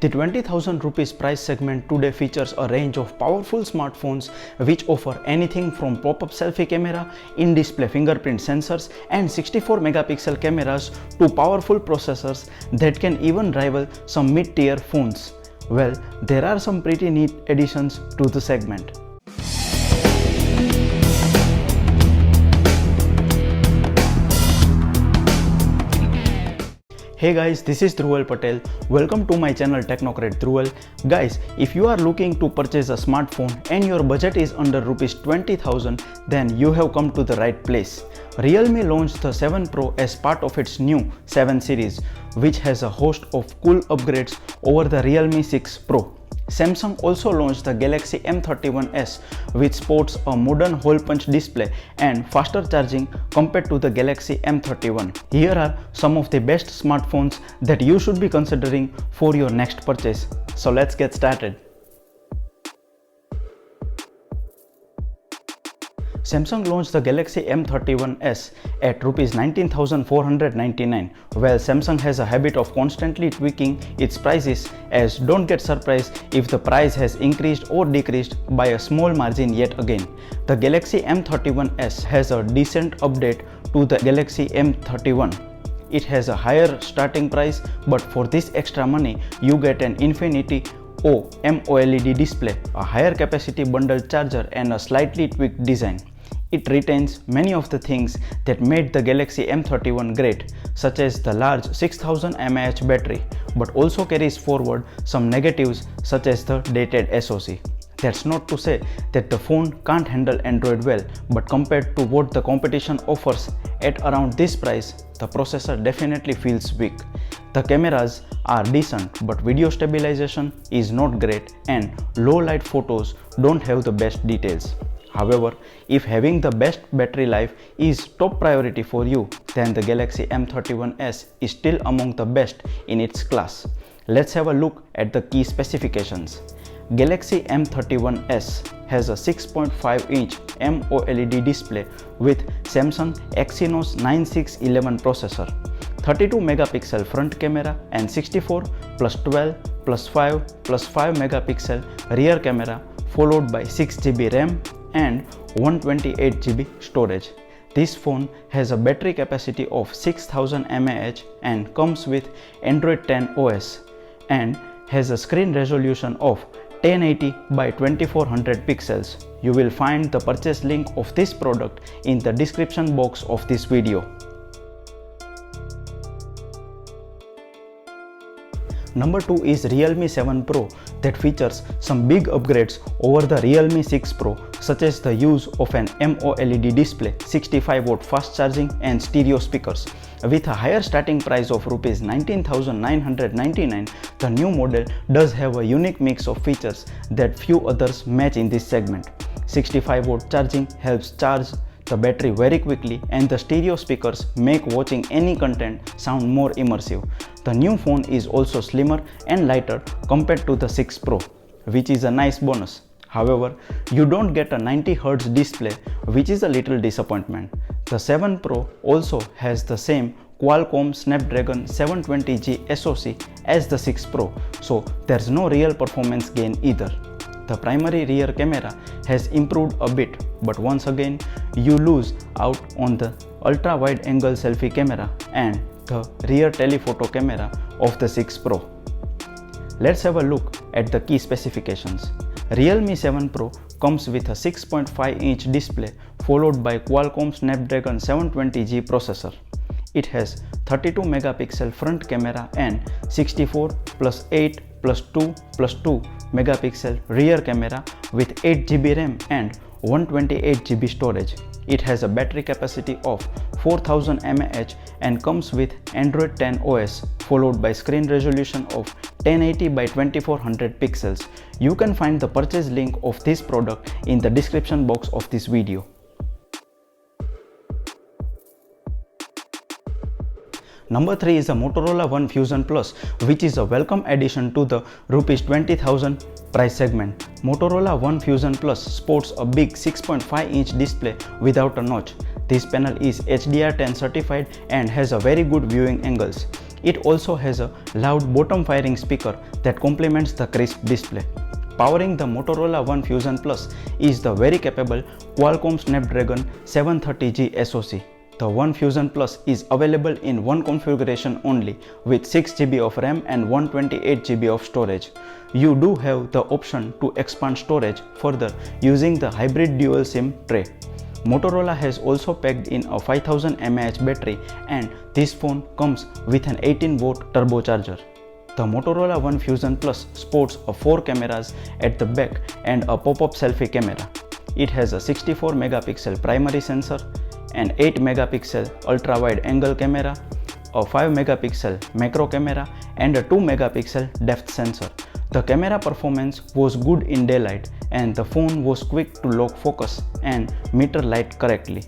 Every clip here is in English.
The 20,000 rupees price segment today features a range of powerful smartphones which offer anything from pop-up selfie camera, in-display fingerprint sensors and 64 megapixel cameras to powerful processors that can even rival some mid-tier phones. Well, there are some pretty neat additions to the segment. Hey guys, this is Dhruval Patel. Welcome to my channel Technocrat Dhruval. Guys, if you are looking to purchase a smartphone and your budget is under rupees 20,000, then you have come to the right place. Realme launched the 7 Pro as part of its new 7 series, which has a host of cool upgrades over the Realme 6 Pro. Samsung also launched the Galaxy M31s, which sports a modern hole-punch display and faster charging compared to the Galaxy M31. Here are some of the best smartphones that you should be considering for your next purchase. So let's get started. Samsung launched the Galaxy M31s at Rs 19,499. Well, Samsung has a habit of constantly tweaking its prices, as don't get surprised if the price has increased or decreased by a small margin yet again. The Galaxy M31s has a decent update to the Galaxy M31. It has a higher starting price, but for this extra money you get an Infinity O AMOLED display, a higher capacity bundled charger and a slightly tweaked design. It retains many of the things that made the Galaxy M31 great, such as the large 6000 mAh battery, but also carries forward some negatives such as the dated SoC. That's not to say that the phone can't handle Android well, but compared to what the competition offers at around this price, the processor definitely feels weak. The cameras are decent, but video stabilization is not great and low light photos don't have the best details. However, if having the best battery life is top priority for you, then the Galaxy M31s is still among the best in its class. Let's have a look at the key specifications. Galaxy M31s has a 6.5-inch AMOLED display with Samsung Exynos 9611 processor, 32 megapixel front camera and 64 plus 12 plus 5 plus 5 megapixel rear camera, followed by 6GB RAM and 128GB storage. This phone has a battery capacity of 6000 mAh and comes with Android 10 OS and has a screen resolution of 1080 by 2400 pixels. You will find the purchase link of this product in the description box of this video. Number 2 is Realme 7 Pro that features some big upgrades over the Realme 6 Pro, such as the use of an AMOLED display, 65W fast charging and stereo speakers. With a higher starting price of Rs 19,999, the new model does have a unique mix of features that few others match in this segment. 65W charging helps charge the battery very quickly, and the stereo speakers make watching any content sound more immersive. The new phone is also slimmer and lighter compared to the 6 Pro, which is a nice bonus. However, you don't get a 90Hz display, which is a little disappointment. The 7 Pro also has the same Qualcomm Snapdragon 720G SoC as the 6 Pro, so there's no real performance gain either. The primary rear camera has improved a bit, but once again you lose out on the ultra-wide angle selfie camera and the rear telephoto camera of the 6 Pro. Let's have a look at the key specifications. Realme 7 Pro comes with a 6.5-inch display followed by Qualcomm Snapdragon 720G processor. It has 32 megapixel front camera and 64 plus 8 plus 2 plus 2 megapixel rear camera with 8GB RAM and 128GB storage. It has a battery capacity of 4000 mAh and comes with Android 10 OS, followed by screen resolution of 1080 by 2400 pixels. You can find the purchase link of this product in the description box of this video. Number 3 is the Motorola One Fusion Plus, which is a welcome addition to the Rs 20,000 price segment. Motorola One Fusion Plus sports a big 6.5-inch display without a notch. This panel is HDR10 certified and has a very good viewing angles. It also has a loud bottom firing speaker that complements the crisp display. Powering the Motorola One Fusion Plus is the very capable Qualcomm Snapdragon 730G SoC. The One Fusion Plus is available in one configuration only with 6GB of RAM and 128GB of storage. You do have the option to expand storage further using the hybrid dual SIM tray. Motorola has also packed in a 5000 mAh battery, and this phone comes with an 18-watt turbocharger. The Motorola One Fusion Plus sports 4 cameras at the back and a pop-up selfie camera. It has a 64 megapixel primary sensor, an 8 megapixel ultra-wide angle camera, a 5 megapixel macro camera, and a 2 megapixel depth sensor. The camera performance was good in daylight, and the phone was quick to lock focus and meter light correctly.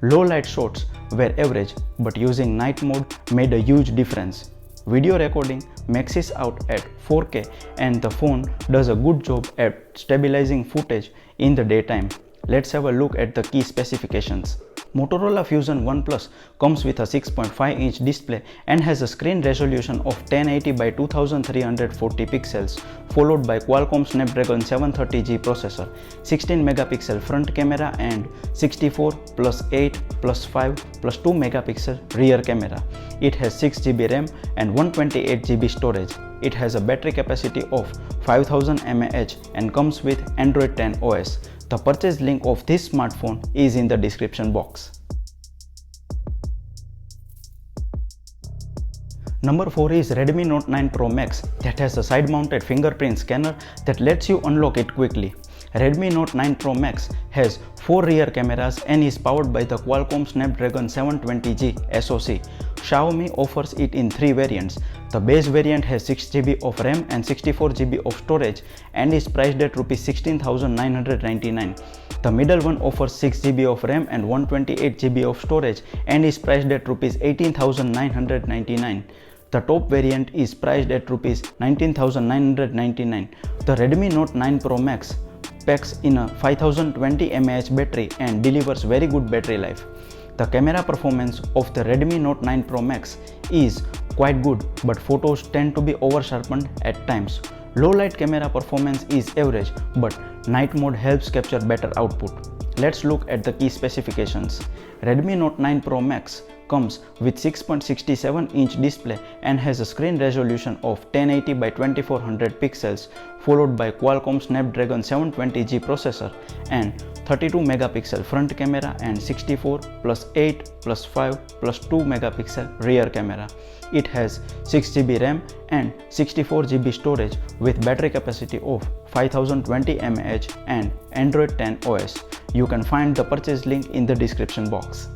Low light shots were average, but using night mode made a huge difference. Video recording maxes out at 4K, and the phone does a good job at stabilizing footage in the daytime. Let's have a look at the key specifications. Motorola Fusion One Plus comes with a 6.5-inch display and has a screen resolution of 1080 by 2340 pixels, followed by Qualcomm Snapdragon 730G processor, 16 megapixel front camera, and 64 plus 8 plus 5 plus 2 megapixel rear camera. It has 6GB RAM and 128GB storage. It has a battery capacity of 5000 mAh and comes with Android 10 OS. The purchase link of this smartphone is in the description box. Number 4 is Redmi Note 9 Pro Max that has a side-mounted fingerprint scanner that lets you unlock it quickly. Redmi Note 9 Pro Max has 4 rear cameras and is powered by the Qualcomm Snapdragon 720G SoC. Xiaomi offers it in 3 variants. The base variant has 6GB of RAM and 64GB of storage and is priced at Rs 16,999. The middle one offers 6GB of RAM and 128GB of storage and is priced at Rs 18,999. The top variant is priced at Rs 19,999. The Redmi Note 9 Pro Max packs in a 5020 mAh battery and delivers very good battery life. The camera performance of the Redmi Note 9 Pro Max is quite good, but photos tend to be over-sharpened at times. Low light camera performance is average, but night mode helps capture better output. Let's look at the key specifications. Redmi Note 9 Pro Max comes with 6.67-inch display and has a screen resolution of 1080 by 2400 pixels, followed by Qualcomm Snapdragon 720G processor and 32 megapixel front camera and 64 plus 8 plus 5 plus 2 megapixel rear camera. It has 6GB RAM and 64GB storage with battery capacity of 5020 mAh and Android 10 OS. You can find the purchase link in the description box.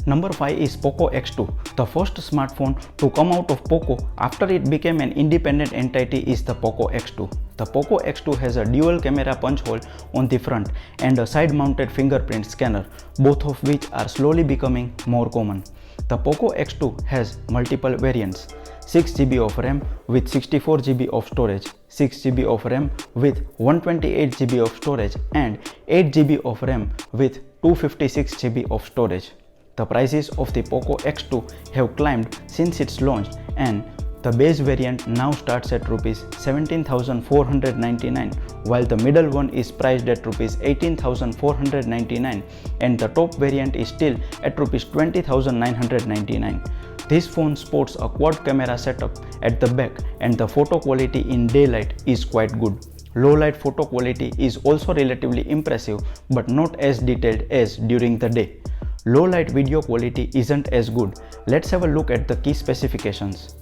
Number 5 is Poco X2. The first smartphone to come out of Poco after it became an independent entity is the Poco X2. The Poco X2 has a dual camera punch hole on the front and a side-mounted fingerprint scanner, both of which are slowly becoming more common. The Poco X2 has multiple variants: 6GB of RAM with 64GB of storage, 6GB of RAM with 128GB of storage, and 8GB of RAM with 256GB of storage. The prices of the Poco X2 have climbed since its launch, and the base variant now starts at Rs 17,499, while the middle one is priced at Rs 18,499 and the top variant is still at Rs 20,999. This phone sports a quad camera setup at the back, and the photo quality in daylight is quite good. Low light photo quality is also relatively impressive, but not as detailed as during the day. Low light video quality isn't as good. Let's have a look at the key specifications.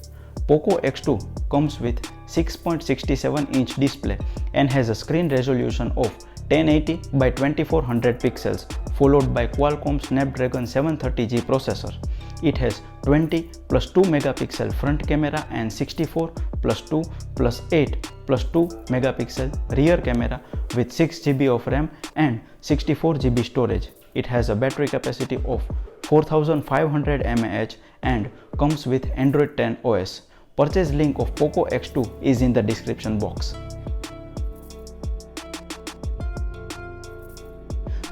Poco X2 comes with 6.67-inch display and has a screen resolution of 1080 by 2400 pixels, followed by Qualcomm Snapdragon 730G processor. It has 20 plus 2 megapixel front camera and 64 plus 2 plus 8 plus 2 megapixel rear camera with 6GB of RAM and 64GB storage. It has a battery capacity of 4500 mAh and comes with Android 10 OS. Purchase link of Poco X2 is in the description box.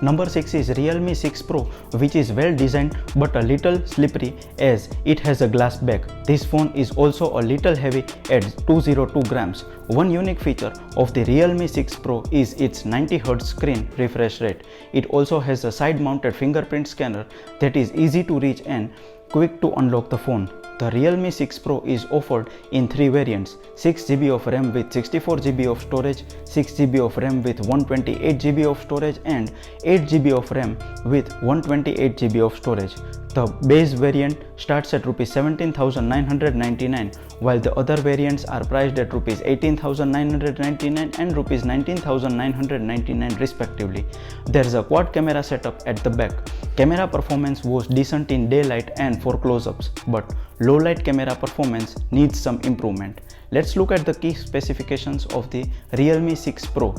Number 6 is Realme 6 Pro, which is well designed but a little slippery as it has a glass back. This phone is also a little heavy at 202 grams. One unique feature of the Realme 6 Pro is its 90Hz screen refresh rate. It also has a side-mounted fingerprint scanner that is easy to reach and quick to unlock the phone. The Realme 6 Pro is offered in 3 variants: 6GB of RAM with 64GB of storage, 6GB of RAM with 128GB of storage and 8GB of RAM with 128GB of storage. The base variant starts at Rs 17,999 while the other variants are priced at Rs 18,999 and Rs 19,999 respectively. There is a quad camera setup at the back. Camera performance was decent in daylight and for close-ups, but low light camera performance needs some improvement. Let's look at the key specifications of the Realme 6 Pro.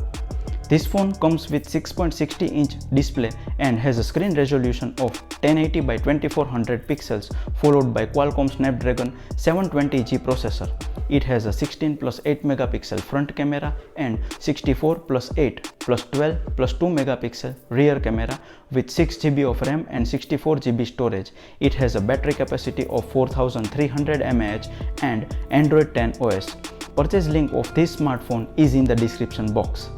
This phone comes with 6.60-inch display and has a screen resolution of 1080 by 2400 pixels followed by Qualcomm Snapdragon 720G processor. It has a 16 plus 8 megapixel front camera and 64 plus 8 plus 12 plus 2 megapixel rear camera with 6GB of RAM and 64GB storage. It has a battery capacity of 4300 mAh and Android 10 OS. Purchase link of this smartphone is in the description box.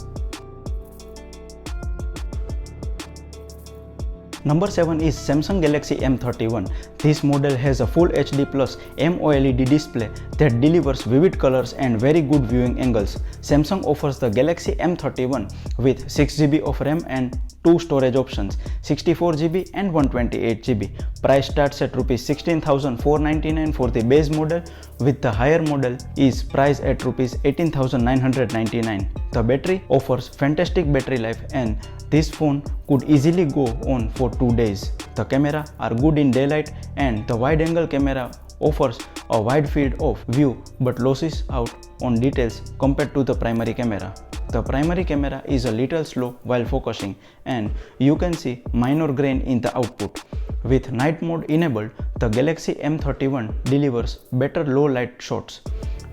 Number 7 is Samsung Galaxy M31. This model has a Full HD Plus AMOLED display that delivers vivid colors and very good viewing angles. Samsung offers the Galaxy M31 with 6GB of RAM and 2 storage options, 64GB and 128GB. Price starts at Rs 16,499 for the base model, with the higher model is priced at Rs 18,999. The battery offers fantastic battery life and this phone could easily go on for 2 days. The camera are good in daylight and the wide angle camera offers a wide field of view but loses out on details compared to the primary camera. The primary camera is a little slow while focusing and you can see minor grain in the output. With night mode enabled, the Galaxy M31 delivers better low light shots.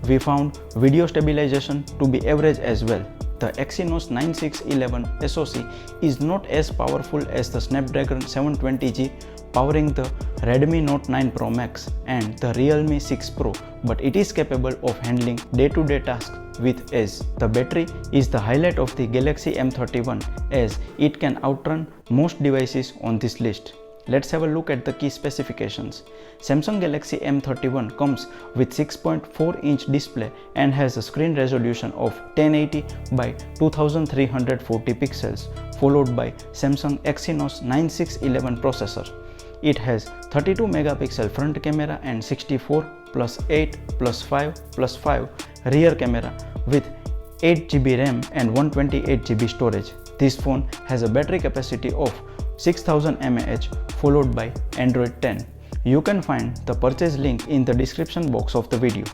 We found video stabilization to be average as well. The Exynos 9611 SoC is not as powerful as the Snapdragon 720G powering the Redmi Note 9 Pro Max and the Realme 6 Pro, but it is capable of handling day-to-day tasks with ease. The battery is the highlight of the Galaxy M31 as it can outrun most devices on this list. Let's have a look at the key specifications. Samsung Galaxy M31 comes with 6.4-inch display and has a screen resolution of 1080 by 2340 pixels, followed by Samsung Exynos 9611 processor. It has 32 megapixel front camera and 64 plus 8 plus 5 plus 5 rear camera with 8GB RAM and 128GB storage. This phone has a battery capacity of 6000 mAh followed by Android 10. You can find the purchase link in the description box of the video.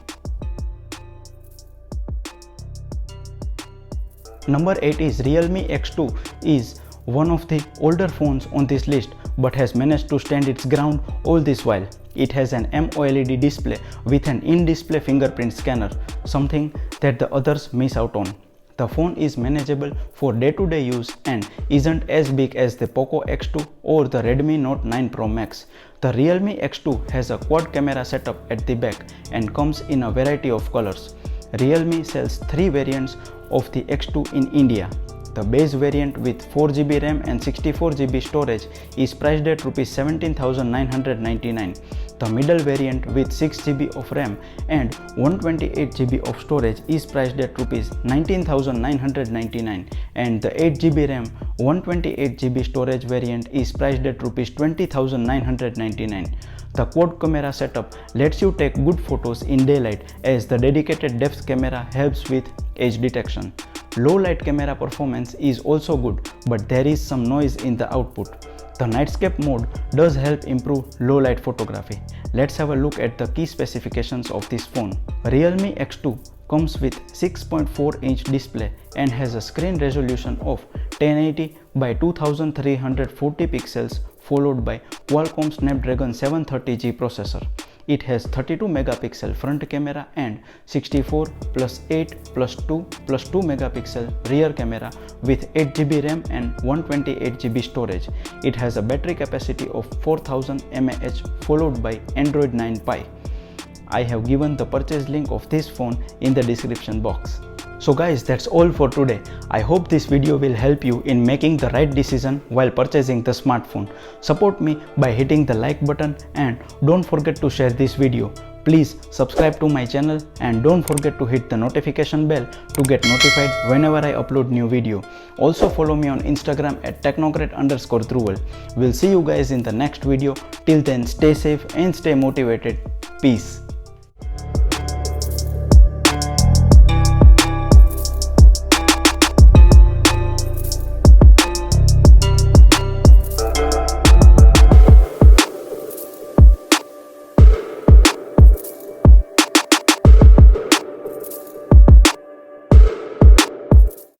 Number 8 is Realme X2 is one of the older phones on this list but has managed to stand its ground all this while. It has an AMOLED display with an in-display fingerprint scanner, something that the others miss out on. The phone is manageable for day-to-day use and isn't as big as the Poco X2 or the Redmi Note 9 Pro Max. The Realme X2 has a quad camera setup at the back and comes in a variety of colors. Realme sells 3 variants of the X2 in India. The base variant with 4GB RAM and 64GB storage is priced at Rs 17,999. The middle variant with 6GB of RAM and 128GB of storage is priced at Rs 19,999 and the 8GB RAM 128GB storage variant is priced at Rs 20,999. The quad camera setup lets you take good photos in daylight as the dedicated depth camera helps with edge detection. Low light camera performance is also good, but there is some noise in the output. The nightscape mode does help improve low light photography. Let's have a look at the key specifications of this phone. Realme X2 comes with 6.4-inch display and has a screen resolution of 1080 by 2340 pixels followed by Qualcomm Snapdragon 730G processor. It has 32 megapixel front camera and 64 plus 8 plus 2 plus 2 megapixel rear camera with 8GB RAM and 128GB storage. It has a battery capacity of 4000 mAh followed by Android 9 Pie. I have given the purchase link of this phone in the description box. So guys, that's all for today. I hope this video will help you in making the right decision while purchasing the smartphone. Support me by hitting the like button and don't forget to share this video. Please subscribe to my channel and don't forget to hit the notification bell to get notified whenever I upload new video. Also follow me on Instagram at Technocrat_Dhruval. We'll see you guys in the next video. Till then, stay safe and stay motivated. Peace.